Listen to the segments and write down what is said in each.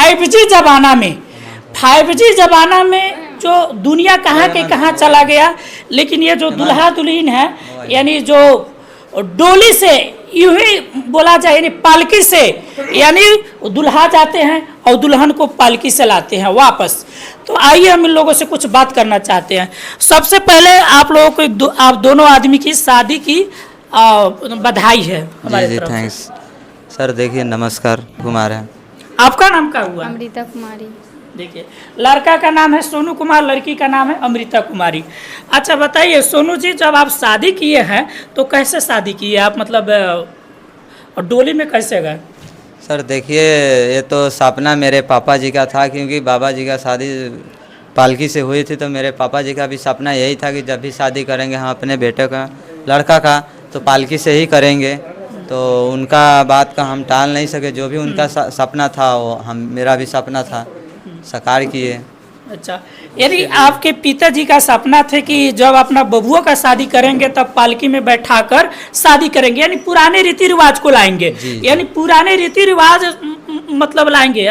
5G ज़माना में 5G ज़माना में जो दुनिया कहाँ के कहाँ चला गया, लेकिन ये जो दुल्हा दुल्हन है यानी जो डोली से यूं ही बोला जाए यानी पालकी से, यानी दुल्हा जाते हैं और दुल्हन को पालकी से लाते हैं वापस। तो आइए हम इन लोगों से कुछ बात करना चाहते हैं। सबसे पहले आप लोगों को आप दोनों आदमी की शादी की बधाई है हमारे जी तरफ से। Thanks sir. देखिए नमस्कार, कुमार है। आपका नाम क्या हुआ? अमृता कुमारी। देखिए, लड़का का नाम है सोनू कुमार, लड़की का नाम है अमृता कुमारी। अच्छा बताइए सोनू जी, जब आप शादी किए हैं तो कैसे शादी किए आप, मतलब डोली में कैसे गए? सर देखिए, ये तो सपना मेरे पापा जी का था, क्योंकि बाबा जी का शादी पालकी से हुई थी, तो मेरे पापा जी का भी सपना यही था कि जब भी शादी करेंगे हम अपने बेटे का, लड़का का, तो पालकी से ही करेंगे। तो उनका बात का हम टाल नहीं सके, जो भी उनका सपना था वो मेरा भी सपना था, साकार किए। अच्छा, यानी आपके पिताजी का सपना थे कि जब अपना बबुआ का शादी करेंगे तब पालकी में बैठाकर शादी करेंगे, यानी पुराने रीति रिवाज को लाएंगे। यानी पुराने रीति रिवाज मतलब लाएंगे,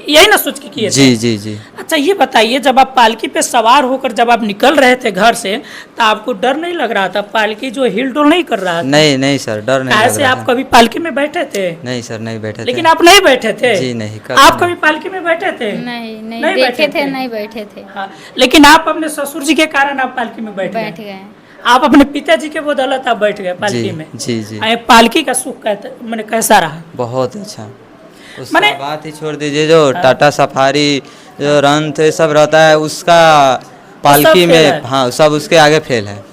यही ना सोच के किए थे? जी जी जी। अच्छा ये बताइए, जब आप पालकी पे सवार होकर जब आप निकल रहे थे घर से, तो आपको डर नहीं लग रहा था? पालकी जो हिल डुल नहीं कर रहा था? नहीं नहीं सर, डर नहीं लग ऐसे रहा आप था। कभी पालकी में बैठे थे? नहीं सर, नहीं बैठे लेकिन थे। आप नहीं बैठे थे? जी नहीं, आप कभी पालकी में बैठे थे? नहीं नहीं, नहीं देखे बैठे थे, थे? नहीं बैठे थे। हाँ, लेकिन आप अपने ससुर जी के कारण आप पालकी में बैठ बैठ गए। गए। आप अपने पिताजी के बदौलत आप बैठ गए पालकी जी में। जी जी। पालकी का सुख मैंने कैसा रहा? बहुत अच्छा। उसका माने- बात ही छोड़ दीजिए, जो टाटा सफारी, जो रन थे सब रहता है, उसका पालकी फेल है। में, हाँ सब उसके आगे फेल है।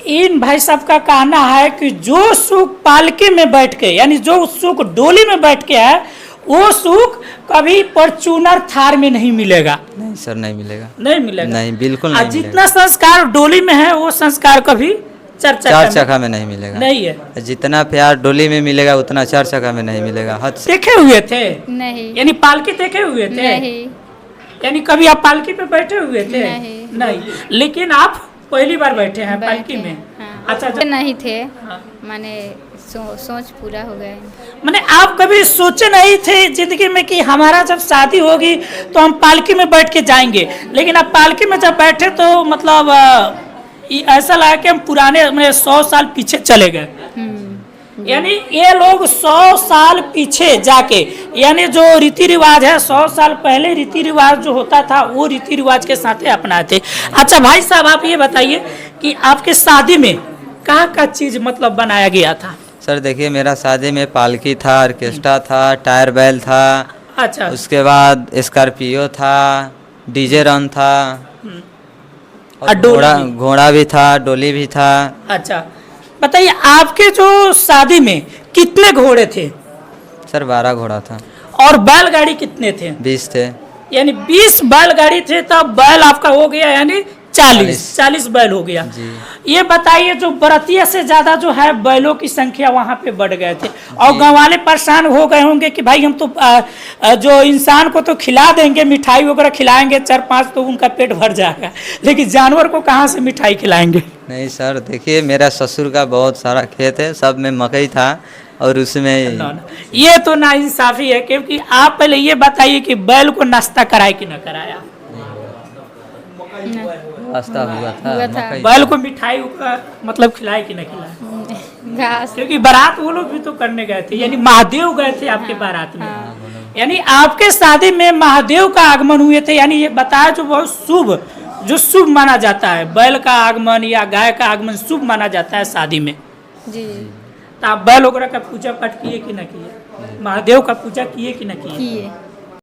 इन भाई साहब का कहना है कि जो सुख पालकी में बैठ के, यानी जो सुख डोली में बैठ के है, वो सुख कभी फॉर्च्यूनर थार में नहीं मिलेगा। नहीं सर, नहीं मिलेगा। नहीं मिलेगा? नहीं, बिल्कुल और नहीं जितना मिलेगा। संस्कार डोली में है वो संस्कार कभी चार चार चक्का में नहीं मिलेगा। नहीं है। जितना प्यार डोली में मिलेगा उतना चार चक्का में नहीं मिलेगा। हद से। देखे हुए थे? नहीं यानी पालकी देखे हुए थे? नहीं यानी कभी आप पालकी पे बैठे हुए थे? नहीं। लेकिन आप पहली बार बैठे हैं पालकी बैठे, में? हाँ। अच्छा नहीं थे, हाँ। माने सोच पूरा हो गए। मैंने आप कभी सोचे नहीं थे जिंदगी में कि हमारा जब शादी होगी तो हम पालकी में बैठ के जाएंगे, लेकिन आप पालकी में जब बैठे तो मतलब ऐसा लगा कि हम पुराने 100 साल पीछे चले गए। यानी ये लोग 100 साल पीछे जाके, यानी जो रीति रिवाज है 100 साल पहले रीति रिवाज जो होता था वो रीति रिवाज के साथ अपनाते। अच्छा भाई साहब आप ये बताइए कि आपके शादी में क्या चीज मतलब बनाया गया था? सर देखिए, मेरा शादी में पालकी था, ऑर्केस्ट्रा था, टायर बैल था, अच्छा, उसके बाद स्कॉर्पियो था, डीजे रन था, और डोली घोड़ा भी। घोड़ा भी था, डोली भी था। अच्छा बताइए आपके जो शादी में कितने घोड़े थे? सर 12 घोड़ा था। और बैलगाड़ी कितने थे? 20 थे। यानी 20 बैलगाड़ी थे, तब बैल आपका हो गया यानी 40 बैल हो गया। जी। ये बताइए जो बरतिया से ज्यादा जो है बैलों की संख्या वहाँ पे बढ़ गए थे, और गाँव वाले परेशान हो गए होंगे कि भाई हम तो जो इंसान को तो खिला देंगे, मिठाई वगैरह खिलाएंगे 4-5 तो उनका पेट भर जाएगा, लेकिन जानवर को कहाँ से मिठाई खिलाएंगे? नहीं सर देखिए, मेरा ससुर का बहुत सारा खेत है, सब में मकई था, और उसमें ये तो नाइंसाफी है, क्योंकि आप पहले ये बताइए कि बैल को नाश्ता कराए कि न कराया? रास्ता हुआ था, हुआ था। मकई बैल को मिठाई मतलब खिलाए कि न खिलाए? घास। क्योंकि बारात वो लोग भी तो करने गए थे, यानी महादेव गए थे आपके बारात में। यानी आपके शादी में महादेव का आगमन हुए थे, यानी ये बताया जो बहुत शुभ माना जाता है, बैल का आगमन या गाय का आगमन शुभ माना जाता है शादी में। जी तो आप बैल वगैरह का पूजा पाठ किए कि न किए? महादेव का पूजा किए कि न किए? किए।